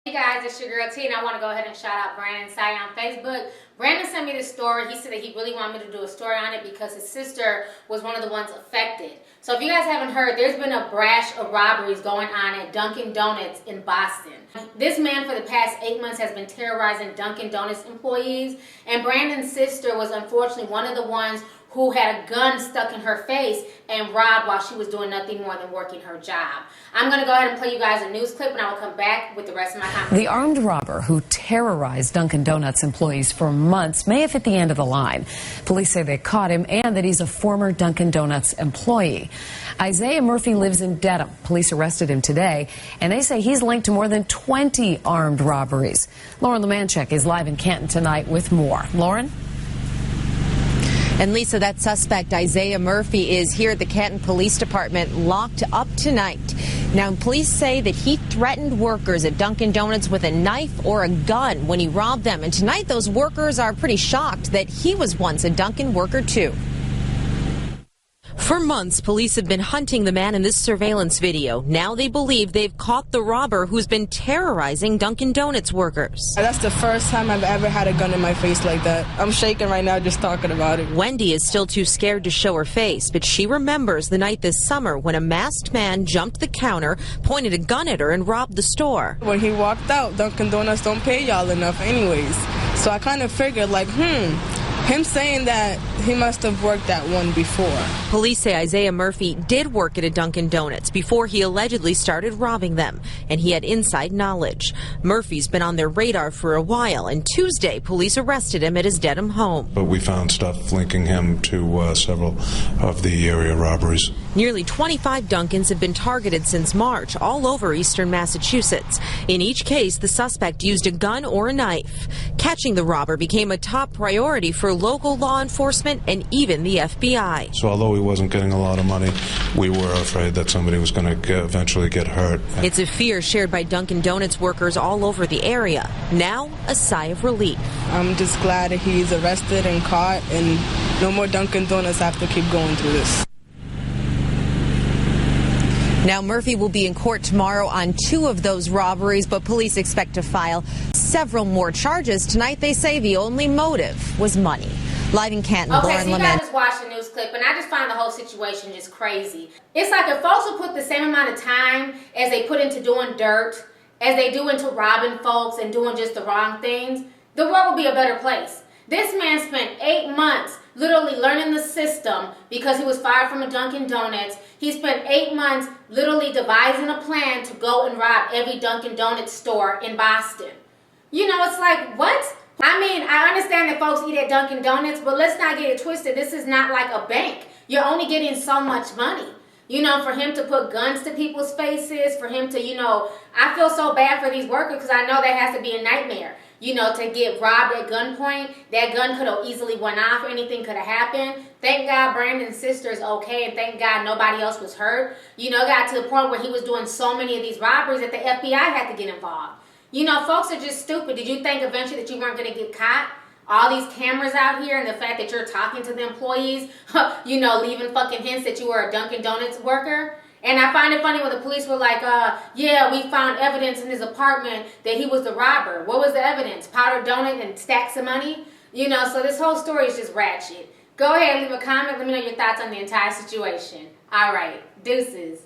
Hey guys, it's your girl T, and I want to go ahead and shout out Brandon Sai on Facebook. Brandon sent me this story. He said that he really wanted me to do a story on it because his sister was one of the ones affected. So if you guys haven't heard, there's been a brash of robberies going on at Dunkin Donuts in Boston. This man for the past 8 months has been terrorizing Dunkin Donuts employees, and Brandon's sister was unfortunately one of the ones who had a gun stuck in her face and robbed while she was doing nothing more than working her job. I'm going to go ahead and play you guys a news clip, and I will come back with the rest of my conversation. The armed robber who terrorized Dunkin Donuts employees for months may have hit the end of the line. Police say they caught him and that he's a former Dunkin Donuts employee. Isaiah Murphy lives in Dedham. Police arrested him today, and they say he's linked to more than 20 armed robberies. Lauren Leamanczyk is live in Canton tonight with more. Lauren? And Lisa, that suspect, Isaiah Murphy, is here at the Canton Police Department locked up tonight. Now, police say that he threatened workers at Dunkin Donuts with a knife or a gun when he robbed them. And tonight, those workers are pretty shocked that he was once a Dunkin worker, too. For months, police have been hunting the man in this surveillance video. Now they believe they've caught the robber who's been terrorizing Dunkin Donuts workers. That's the first time I've ever had a gun in my face like that. I'm shaking right now just talking about it. Wendy is still too scared to show her face, but she remembers the night this summer when a masked man jumped the counter, pointed a gun at her, and robbed the store. When he walked out, Dunkin Donuts don't pay y'all enough anyways. So I kind of figured like, him saying that he must have worked at one before. Police say Isaiah Murphy did work at a Dunkin Donuts before he allegedly started robbing them, and he had inside knowledge. Murphy's been on their radar for a while, and Tuesday police arrested him at his Dedham home. But we found stuff linking him to several of the area robberies. Nearly 25 Dunkins have been targeted since March all over eastern Massachusetts. In each case, the suspect used a gun or a knife. Catching the robber became a top priority for local law enforcement and even the FBI. So although he wasn't getting a lot of money, we were afraid that somebody was going to eventually get hurt. It's a fear shared by Dunkin Donuts workers all over the area. Now, a sigh of relief. I'm just glad that he's arrested and caught, and no more Dunkin Donuts have to keep going through this. Now, Murphy will be in court tomorrow on 2 of those robberies, but police expect to file several more charges. Tonight, they say the only motive was money. Live in Canton, Okay, Lauren so you Lament. guys just watched the news clip, and I just find the whole situation just crazy. It's like if folks will put the same amount of time as they put into doing dirt, as they do into robbing folks and doing just the wrong things, the world would be a better place. This man spent 8 months literally learning the system because he was fired from a Dunkin Donuts. He spent 8 months literally devising a plan to go and rob every Dunkin Donuts store in Boston. You know, it's like, what? I mean, I understand that folks eat at Dunkin Donuts, but let's not get it twisted. This is not like a bank. You're only getting so much money. You know, for him to put guns to people's faces, for him to, you know, I feel so bad for these workers because I know that has to be a nightmare. You know, to get robbed at gunpoint, that gun could have easily went off, anything could have happened. Thank God Brandon's sister is okay, and thank God nobody else was hurt. You know, got to the point where he was doing so many of these robberies that the FBI had to get involved. You know, folks are just stupid. Did you think eventually that you weren't going to get caught? All these cameras out here and the fact that you're talking to the employees, you know, leaving fucking hints that you were a Dunkin Donuts worker. And I find it funny when the police were like, yeah, we found evidence in his apartment that he was the robber. What was the evidence? Powdered donut and stacks of money? You know, so this whole story is just ratchet. Go ahead, leave a comment. Let me know your thoughts on the entire situation. All right, deuces.